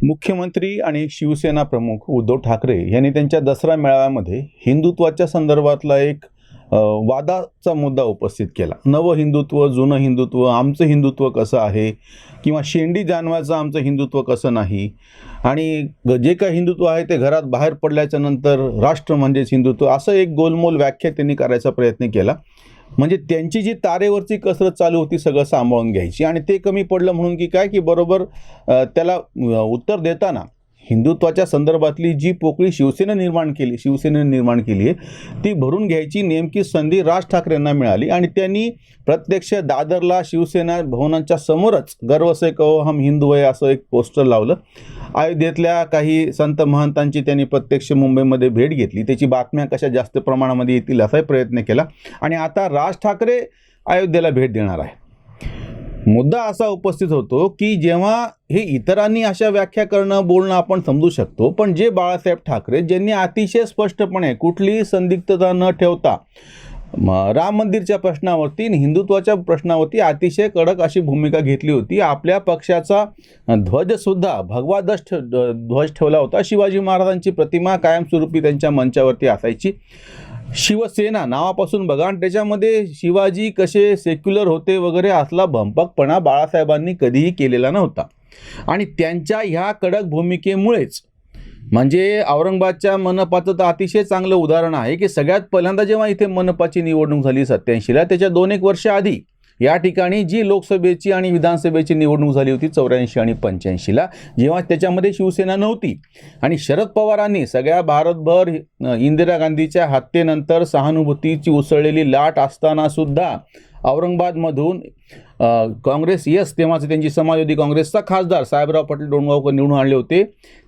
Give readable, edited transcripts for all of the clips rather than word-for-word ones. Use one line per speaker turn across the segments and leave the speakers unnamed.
मुख्यमंत्री आणि शिवसेना प्रमुख उद्धव ठाकरे यांनी त्यांच्या दसरा मेळाव्यामध्ये हिंदुत्वाच्या संदर्भातला एक वादाचा मुद्दा उपस्थित केला. नवं हिंदुत्व, जुनं हिंदुत्व, आमचं हिंदुत्व कसं आहे किंवा शेंडी जाणवायचं आमचं हिंदुत्व कसं नाही, आणि जे काही हिंदुत्व आहे ते घरात बाहेर पडल्याच्या नंतर राष्ट्र म्हणजेच हिंदुत्व, असं एक गोलमोल व्याख्या त्यांनी करायचा प्रयत्न केला. म्हणजे त्यांची जी तारेवरची कसरत चालू होती सगळं सांभाळून घ्यायची, आणि ते कमी पडलं म्हणून की काय की बरोबर त्याला उत्तर देताना हिंदुत्वाच्या संदर्भातली जी पोकळी शिवसेनेने निर्माण केली आहे ती भरून घ्यायची नेमकी संधी राज ठाकरेंना मिळाली. आणि त्यांनी प्रत्यक्ष दादरला शिवसेना भवनांच्या समोरच गर्व से कहो हम हिंदू आहे असं एक पोस्टर लावलं. अयोध्येतल्या काही संत महंतांची त्यांनी प्रत्यक्ष मुंबईमध्ये भेट घेतली, त्याची बातम्या कशा जास्त प्रमाणामध्ये येतील असाही प्रयत्न केला. आणि आता राज ठाकरे अयोध्येला भेट देणार आहे. मुद्दा असा उपस्थित होतो की जेव्हा हे इतरांनी अशा व्याख्या करणं बोलणं आपण समजू शकतो, पण जे बाळासाहेब ठाकरे ज्यांनी अतिशय स्पष्टपणे कुठलीही संदिग्धता न ठेवता राम मंदिरच्या प्रश्नावरती आणि हिंदुत्वाच्या प्रश्नावरती अतिशय कडक अशी भूमिका घेतली होती. आपल्या पक्षाचा ध्वजसुद्धा भगवा ध्वज ठेवला होता. शिवाजी महाराजांची प्रतिमा कायमस्वरूपी त्यांच्या मंचावरती असायची. शिवसेना नावापासून बघा, आणि त्याच्यामध्ये शिवाजी कसे सेक्युलर होते वगैरे असला भंपकपणा बाळासाहेबांनी कधीही केलेला नव्हता. आणि त्यांच्या ह्या कडक भूमिकेमुळेच म्हणजे औरंगाबादच्या मनपाचं तर अतिशय चांगलं उदाहरण आहे की सगळ्यात पहिल्यांदा जेव्हा इथे मनपाची निवडणूक झाली 87ला, त्याच्या 2-1 वर्ष आधी या ठिकाणी जी लोकसभेची आणि विधानसभेची निवडणूक झाली होती 84 आणि 85ला, जेव्हा त्याच्यामध्ये शिवसेना नव्हती आणि शरद पवारांनी सगळ्या भारतभर इंदिरा गांधीच्या हत्येनंतर सहानुभूतीची उसळलेली लाट असताना सुद्धा औरंगाबादमधून काँग्रेस तेव्हाचे त्यांची समाजवादी काँग्रेसचा खासदार साहेबराव पाटील डोणगावकर निवडून आणले होते.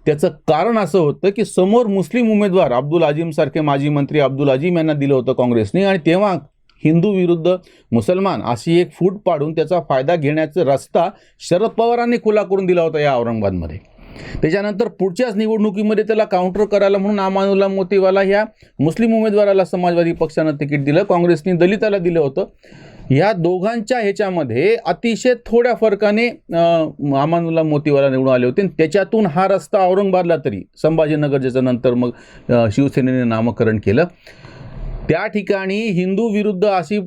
त्याचं कारण असं होतं की समोर मुस्लिम उमेदवार अब्दुल अजीम सारखे माजी मंत्री अब्दुल अजीम यांना दिलं होतं काँग्रेसने, आणि तेव्हा हिंदू विरुद्ध मुसलमान अशी एक फूट पाडून त्याचा फायदा घेण्याचा रस्ता शरद पवारांनी खुला करून दिला होता या औरंगाबादमध्ये. त्याच्यानंतर पुढच्याच निवडणुकीमध्ये त्याला काउंटर करायला म्हणून अमानुल्लाह मोतीवाला ह्या मुस्लिम उमेदवाराला समाजवादी पक्षानं तिकीट दिलं, काँग्रेसने दलिताला दिलं होतं. या दोघांच्या ह्याच्यामध्ये अतिशय थोड्या फरकाने अमानुल्लाह मोतीवाला निवडून आले होते. त्याच्यातून हा रस्ता औरंगाबादला तरी संभाजीनगर ज्याच्यानंतर मग शिवसेनेने नामकरण केलं, त्या ठिकाणी हिंदू विरुद्ध अशी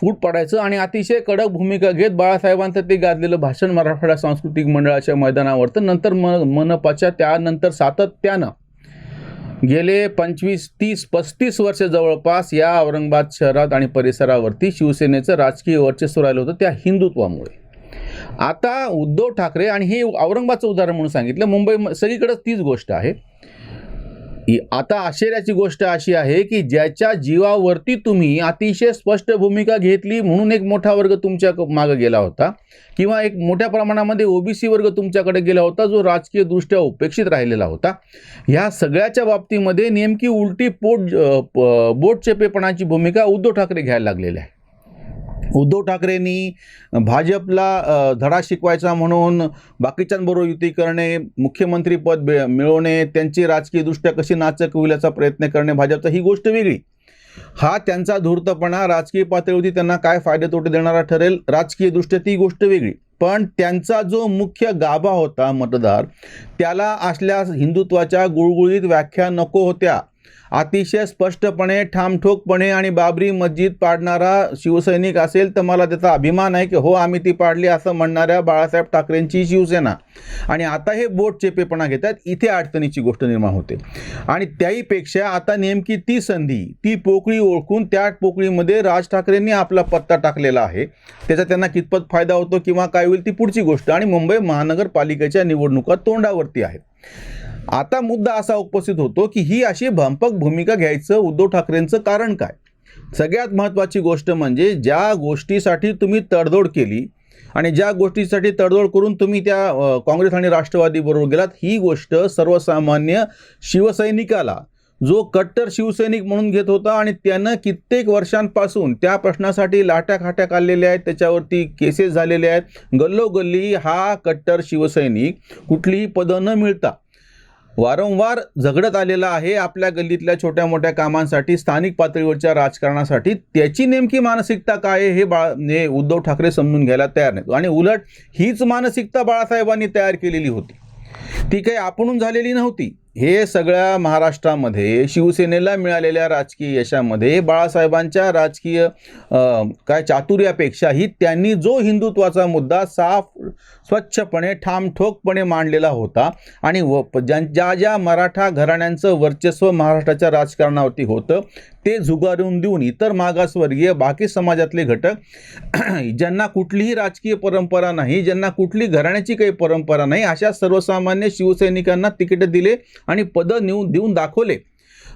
फूट पडायचं आणि अतिशय कडक भूमिका घेत बाळासाहेबांचं ते गाजलेलं भाषण मराठवाडा सांस्कृतिक मंडळाच्या मैदानावर, तर नंतर मनपाच्या त्यानंतर सातत्यानं गेले 25, 30, 35 वर्ष जवळपास या औरंगाबाद शहरात आणि परिसरावरती शिवसेनेचं राजकीय वर्चस्व राहिलं होतं त्या हिंदुत्वामुळे. आता उद्धव ठाकरे, आणि हे औरंगाबादचं उदाहरण म्हणून सांगितलं, मुंबई सगळीकडेच तीच गोष्ट आहे. आता आश्चर्याची गोष्ट अशी आहे की ज्याच्या जीवावरती तुम्ही अतिशय स्पष्ट भूमिका घेतली म्हणून एक मोठा वर्ग तुमच्या मागे गेला होता, किंवा एक मोठ्या प्रमाणामध्ये ओबीसी वर्ग तुमच्याकडे गेला होता जो राजकीय दृष्ट्या उपेक्षित राहिलेला होता. ह्या सगळ्याच्या बाबतीमध्ये नेमकी उलटी बोटचेपेपणाची भूमिका उद्धव ठाकरे घ्यायला लागलेले आहे. उद्धव ठाकरेंनी भाजपला धडा शिकवायचा म्हणून बाकीच्यांबरोबर युती करणे, मुख्यमंत्रीपद मिळवणे, त्यांची राजकीयदृष्ट्या कशी नाचक होईल याचा प्रयत्न करणे भाजपचा, ही गोष्ट वेगळी. हा त्यांचा धूर्तपणा राजकीय पातळीवरती त्यांना काय फायदे तोटे देणारा ठरेल राजकीयदृष्ट्या, ती गोष्ट वेगळी. पण त्यांचा जो मुख्य गाभा होता मतदार, त्याला असल्या हिंदुत्वाच्या गुळगुळीत व्याख्या नको होत्या. अतिशय स्पष्टपणे ठामठोकपणे आणि बाबरी मस्जिद पाडणारा शिवसैनिक असेल तर मला त्याचा अभिमान आहे की हो आम्ही ती पाडली असं म्हणणाऱ्या बाळासाहेब ठाकरेंची शिवसेना, आणि आता हे बोट चेपेपणा घेतात, इथे अडचणीची गोष्ट निर्माण होते. आणि त्याहीपेक्षा आता नेमकी ती संधी, ती पोकळी ओळखून त्या पोकळीमध्ये राज ठाकरेंनी आपला पत्ता टाकलेला आहे. त्याचा त्यांना कितपत फायदा होतो किंवा काय होईल ती पुढची गोष्ट. आणि मुंबई महानगरपालिकेच्या निवडणुका तोंडावरती आहेत. आता मुद्दा असा उपस्थित होतो की ही अशी भंपक भूमिका घ्यायचं उद्धव ठाकरेंचं कारण काय. सगळ्यात महत्त्वाची गोष्ट म्हणजे ज्या गोष्टीसाठी तुम्ही तडजोड केली आणि ज्या गोष्टीसाठी तडजोड करून तुम्ही त्या काँग्रेस आणि राष्ट्रवादी बरोबर गेलात, ही गोष्ट सर्वसामान्य शिवसैनिकाला, जो कट्टर शिवसैनिक म्हणून घेत होता आणि त्यानं कित्येक वर्षांपासून त्या प्रश्नासाठी लाट्याखाट्या काढलेल्या आहेत, त्याच्यावरती केसेस झालेले आहेत, गल्लोगल्ली हा कट्टर शिवसैनिक कुठलीही पदं न मिळता वारंवार झगडत आलेला आहे आपल्या गल्लीतल्या छोट्या मोठ्या कामांसाठी, स्थानिक पातळीवरच्या राजकारणासाठी. त्याची नेमकी मानसिकता काय आहे हे उद्धव ठाकरे समजून घ्यायला तयार नाहीत. आणि उलट हीच मानसिकता बाळासाहेबांनी तयार केलेली होती. ती काही आपणून झालेली नव्हती. हे सगळ्या महाराष्ट्रामध्ये शिवसेनेला मिळालेल्या राजकीय यशामध्ये बाळासाहेबांच्या राजकीय काय चातुर्यापेक्षाही त्यांनी जो हिंदुत्वाचा मुद्दा स्वच्छपणे ठामठोकपणे मांडलेला होता आणि ज्या ज्या मराठा घराण्यांचं वर्चस्व महाराष्ट्राच्या राजकारणावरती होतं ते झुगारून देऊन इतर मागासवर्गीय बाकी समाजातले घटक ज्यांना कुठलीही राजकीय परंपरा नाही, ज्यांना कुठली घराण्याची काही परंपरा नाही, अशा सर्वसामान्य शिवसैनिकांना तिकीट दिले आणि पदं देऊन दाखवले.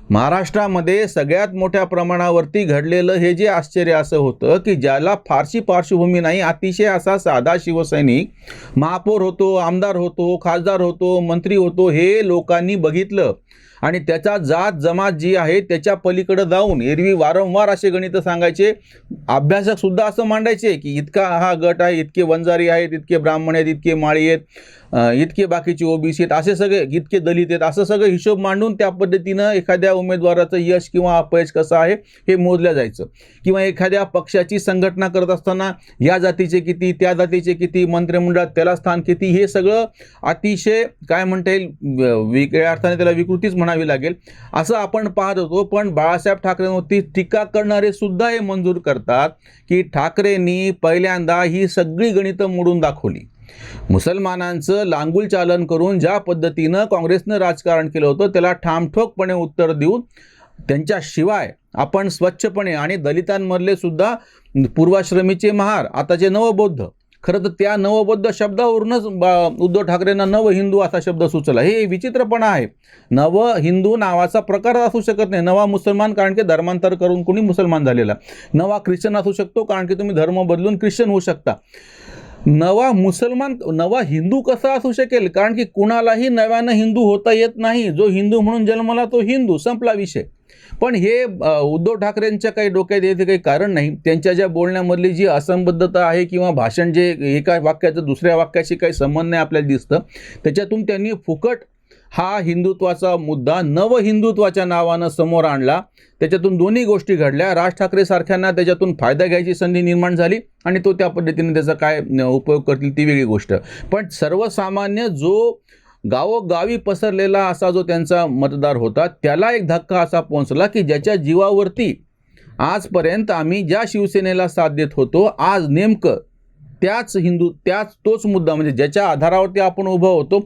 महाराष्ट्रामध्ये सगळ्यात मोठ्या प्रमाणावरती घडलेलं हे जे आश्चर्य असं होतं की ज्याला फारशी पार्श्वभूमी नाही, अतिशय असा साधा शिवसैनिक महापौर होतो, आमदार होतो, खासदार होतो, मंत्री होतो, हे लोकांनी बघितलं आणि त्याचा जात जमात जी आहे त्याच्या पलीकडे जाऊन एरवी वारंवार असे गणित सांगायचे, अभ्यासक सुद्धा असं मांडायचे की इतका हा गट आहे, इतके वंजारी आहेत, इतके ब्राह्मण आहेत, इतके माळी आहेत, इतके बाकीचे ओबीसी आहेत, असे सगळे इतके दलित आहेत, असं सगळं हिशोब मांडून त्या पद्धतीनं एखाद्या उमेदवाराचं यश किंवा अपयश कसं आहे हे मोजलं जायचं. किंवा एखाद्या पक्षाची संघटना करत असताना या जातीचे किती, त्या जातीचे किती, मंत्रिमंडळात त्याला स्थान किती, हे सगळं अतिशय काय म्हणता येईल वेगळ्या अर्थाने त्याला विकृतीच म्हणावी लागेल असं आपण पाहत होतो. पण बाळासाहेब ठाकरेंवरती टीका करणारे सुद्धा हे मंजूर करतात की ठाकरेंनी पहिल्यांदा ही सगळी गणितं मोडून दाखवली. मुसलमानांचं लांगुल चालन करून ज्या पद्धतीनं काँग्रेसनं राजकारण केलं होतं त्याला ठामठोकपणे उत्तर देऊन त्यांच्याशिवाय आपण स्वच्छपणे आणि दलितांमधले सुद्धा पूर्वाश्रमीचे महार आताचे नवबौद्ध, खरं तर त्या नवबौद्ध शब्दावरूनच उद्धव ठाकरेंना नव हिंदू असा शब्द सुचला. हे विचित्रपणा आहे. नव हिंदू नावाचा प्रकार असू शकत नाही. नवा मुसलमान कारण की धर्मांतर करून कोणी मुसलमान झालेला, नवा ख्रिश्चन असू शकतो कारण की तुम्ही धर्म बदलून ख्रिश्चन होऊ शकता. नवा मुसलमान, नवा हिंदू कसा असू शकेल? कारण की कुणालाही नव्यानं हिंदू होता येत नाही. जो हिंदू म्हणून जन्मला तो हिंदू, संपला विषय. पण हे उद्धव ठाकरेंच्या काही डोक्यात येते काही कारण नाही. त्यांच्या ज्या बोलण्यामधली जी असंबद्धता आहे किंवा भाषण जे एका वाक्याचं दुसऱ्या वाक्याशी काही संबंध नाही आपल्याला दिसतं, त्याच्यातून त्यांनी फुकट हा हिंदुत्वाचा मुद्दा नव हिंदुत्वाच्या नावानं समोर आणला. त्याच्यातून दोन्ही गोष्टी घडल्या. राज ठाकरे सारख्यांना त्याच्यातून फायदा घ्यायची संधी निर्माण झाली आणि तो त्या पद्धतीने त्याचा काय उपयोग करतील ती वेगळी गोष्ट. पण सर्वसामान्य जो गावोगावी पसरलेला असा जो त्यांचा मतदार होता त्याला एक धक्का असा पोहोचला की ज्याच्या जीवावरती आजपर्यंत आम्ही ज्या शिवसेनेला साथ देत होतो, आज नेमकं तोच मुद्दा म्हणजे ज्याच्या आधारावरती आपण उभं होतो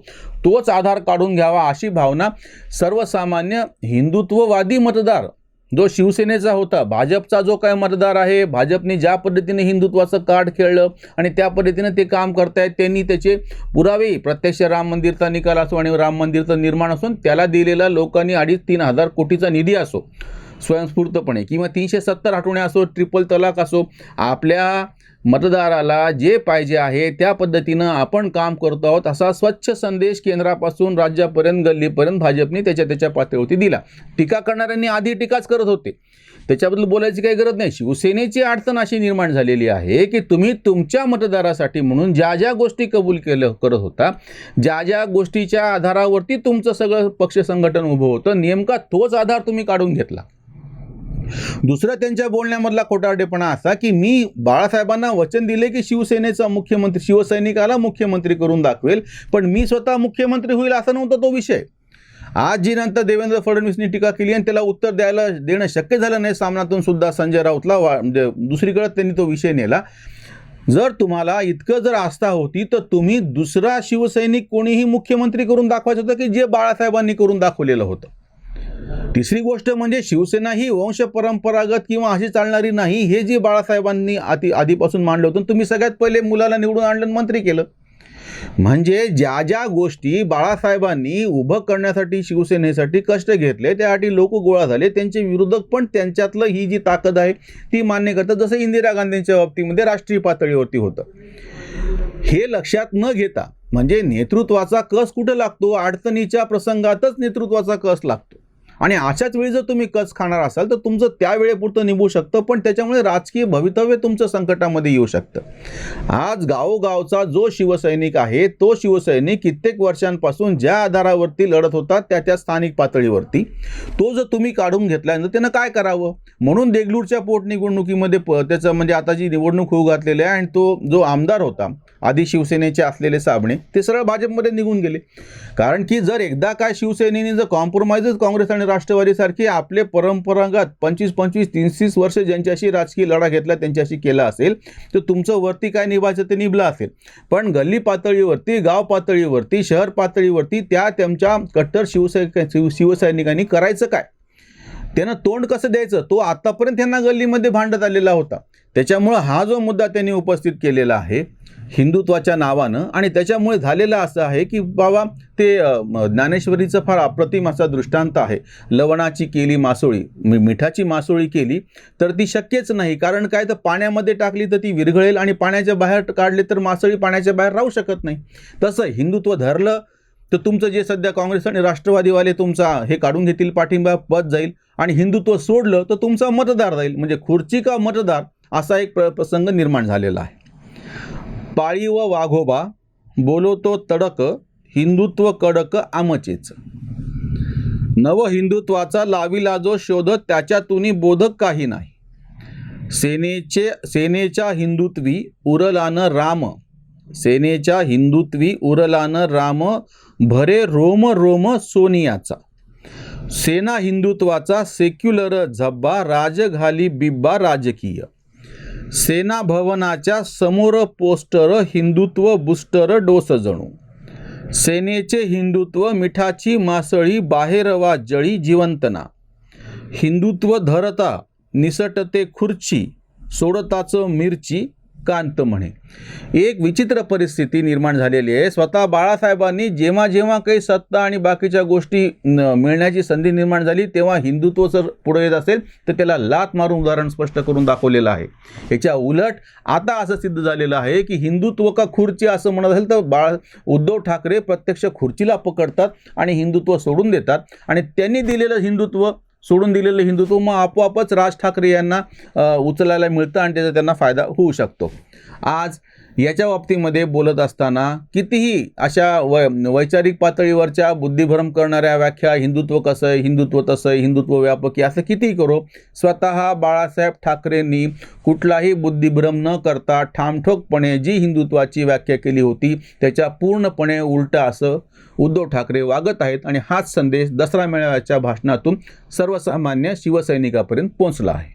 तोच आधार काढून घ्यावा अशी भावना सर्वसामान्य हिंदुत्ववादी मतदार जो शिवसेनेचा होता, भाजपचा जो काय मतदार आहे, भाजपने ज्या पद्धतीने हिंदुत्वाचं कार्ड खेळलं आणि त्या पद्धतीने ते काम करतायत, त्यांनी त्याचे पुरावे प्रत्यक्ष राम मंदिरचा निकाल असो आणि राम मंदिरचं निर्माण असून त्याला दिलेला लोकांनी 2.5-3 हजार कोटीचा निधी असो स्वयंस्फूर्तपणे किंवा 370 हटवणे असो, ट्रिपल तलाक असो, आपल्या मतदाराला जे पाहिजे आहे त्या पद्धतीनं आपण काम करतो आहोत असा स्वच्छ संदेश केंद्रापासून राज्यापर्यंत गल्लीपर्यंत भाजपने त्याच्या पातळीवरती दिला. टीका करणाऱ्यांनी आधी टीकाच करत होते, त्याच्याबद्दल बोलायची काही गरज नाही. शिवसेनेची अडचण अशी निर्माण झालेली आहे की तुम्ही तुमच्या मतदारासाठी म्हणून ज्या गोष्टी कबूल करत होता, ज्या गोष्टीच्या आधारावरती तुमचं सगळं पक्ष संघटन उभं होतं, नेमका तोच आधार तुम्ही काढून घेतला. दुसरा त्यांच्या बोलण्यामधला खोटारडेपणा असा की मी बाळासाहेबांना वचन दिले की शिवसेनेचा मुख्यमंत्री, शिवसैनिकाला मुख्यमंत्री करून दाखवेल, पण मी स्वतः मुख्यमंत्री होईल असा नव्हता तो विषय. आज जी नंतर देवेंद्र फडणवीसनी टीका केली आणि त्याला उत्तर देणं शक्य झालं नाही सामनातून सुद्धा संजय राऊतला म्हणजे दुसरीकडे त्यांनी तो विषय नेला. जर तुम्हाला इतकं जर आस्था होती तर तुम्ही दुसरा शिवसैनिक कोणीही मुख्यमंत्री करून दाखवायचं होतं की जे बाळासाहेबांनी करून दाखवलेलं होतं. तिसरी गोष्ट म्हणजे शिवसेना ही वंश परंपरागत किंवा अशी चालणारी नाही, हे जे बाळासाहेबांनी आधीपासून मांडलं होतं. तुम्ही सगळ्यात पहिले मुलाला निवडून आणलं, मंत्री केलं. म्हणजे ज्या गोष्टी बाळासाहेबांनी उभं करण्यासाठी शिवसेनेसाठी कष्ट घेतले त्यासाठी लोक गोळा झाले, त्यांचे विरोधक पण त्यांच्यातलं ही जी ताकद आहे ती मान्य करतात. जसं इंदिरा गांधींच्या बाबतीमध्ये राष्ट्रीय पातळीवरती होतं. हे लक्षात न घेता म्हणजे नेतृत्वाचा कस कुठं लागतो, अडचणीच्या प्रसंगातच नेतृत्वाचा कस लागतो. आणि अशाच वेळी जर तुम्ही कच खाणार असाल तर तुमचं त्या वेळेपुरतं निभू शकतं, पण त्याच्यामुळे राजकीय भवितव्य तुमचं संकटामध्ये येऊ शकतं. आज गावोगावचा जो शिवसैनिक आहे तो शिवसैनिक कित्येक वर्षांपासून ज्या आधारावरती लढत होता त्या स्थानिक पातळीवरती, तो जर तुम्ही काढून घेतला तर त्यानं काय करावं. म्हणून देगलूरच्या पोटनिवडणुकीमध्ये त्याचं म्हणजे आता जी निवडणूक होऊ घातलेली आहे आणि तो जो आमदार होता आधी शिवसेनेचे असलेले साबणे ते सरळ भाजपमध्ये निघून गेले. कारण की जर एकदा काय शिवसेनेने जर कॉम्प्रोमाइजच काँग्रेस आणि राष्ट्रवादीसारखी आपले परंपरागत 25-25, 30-30 वर्ष ज्यांच्याशी राजकीय लढा घेतला त्यांच्याशी केला असेल तर तुमचं वरती काय निभायचं ते निभलं असेल. पण गल्ली पातळीवरती, गाव पातळीवरती, शहर पातळीवरती त्यांच्या कट्टर शिवसैनिकांनी करायचं काय, त्यांना तोंड कसं द्यायचं, तो आतापर्यंत त्यांना गल्लीमध्ये भांडत आलेला होता. त्याच्यामुळं हा जो मुद्दा त्यांनी उपस्थित केलेला आहे हिंदुत्वाच्या नावानं, आणि त्याच्यामुळे झालेलं असं आहे की बाबा ते ज्ञानेश्वरीचं फार अप्रतिम असा दृष्टांत आहे. लवणाची केली मासोळी, मिठाची मासोळी केली तर ती शक्यच नाही. कारण काय, तर पाण्यामध्ये टाकली तर ती विरघळेल आणि पाण्याच्या बाहेर काढले तर मासोळी पाण्याच्या बाहेर राहू शकत नाही. तसं हिंदुत्व धरलं तर तुमचं जे सध्या काँग्रेस आणि राष्ट्रवादीवाले तुमचा हे काढून घेतील, पाठिंबा पद जाईल, आणि हिंदुत्व सोडलं तर तुमचा मतदार जाईल. म्हणजे खुर्ची का मतदार असा एक प्रसंग निर्माण झालेला आहे. पाळी व वाघोबा बोलतो तडक, हिंदुत्व कडक आमचेच. नव हिंदुत्वाचा लाविला जो शोध, त्याच्यातून बोधक काही नाही. सेनेच्या हिंदुत्वी उरलान राम, सेनेच्या हिंदुत्वी उरलान राम, भरे रोम रोम सोनियाचा. सेना हिंदुत्वाचा सेक्युलर झब्बा, राज घाली बिब्बा राजकीय. सेना भवनाच्या समोर पोस्टर, हिंदुत्व बूस्टर डोस जणू. सेनेचे हिंदुत्व मिठाची मासळी, बाहेरवा जळी जिवंतना. हिंदुत्व धरता निसटते खुर्ची, सोडताच मिरची कांत म्हणे. एक विचित्र परिस्थिती निर्माण झालेली आहे. स्वतः बाळासाहेबांनी जेव्हा जेव्हा काही सत्ता आणि बाकीच्या गोष्टी मिळण्याची संधी निर्माण झाली तेव्हा हिंदुत्व जर पुढे येत असेल तर त्याला लात मारून उदाहरण स्पष्ट करून दाखवलेलं आहे. याच्या उलट आता असं सिद्ध झालेलं आहे की हिंदुत्व का खुर्ची असं म्हणत असेल तर उद्धव ठाकरे प्रत्यक्ष खुर्चीला पकडतात आणि हिंदुत्व सोडून देतात, आणि त्यांनी दिलेलं हिंदुत्व, सोडून दिलेलं हिंदुत्व मग आपोआपच राज ठाकरे यांना उचलायला मिळतं आणि त्याचा त्यांना फायदा होऊ शकतो. आज याच्या बाबतीमध्ये बोलत असताना कितीही अशा वैचारिक पातळीवरच्या बुद्धिभ्रम करणाऱ्या व्याख्या, हिंदुत्व कसं आहे, हिंदुत्व तसं आहे, हिंदुत्व व्यापक असं कितीही करो, स्वतः बाळासाहेब ठाकरेंनी कुठलाही बुद्धिभ्रम न करता ठामठोकपणे जी हिंदुत्वाची व्याख्या केली होती त्याच्या पूर्णपणे उलटा असं उद्धव ठाकरे वागत आहेत. आणि हाच संदेश दसरा मेळाव्याच्या भाषणातून सर्वसामान्य शिवसैनिकापर्यंत पोहोचला आहे.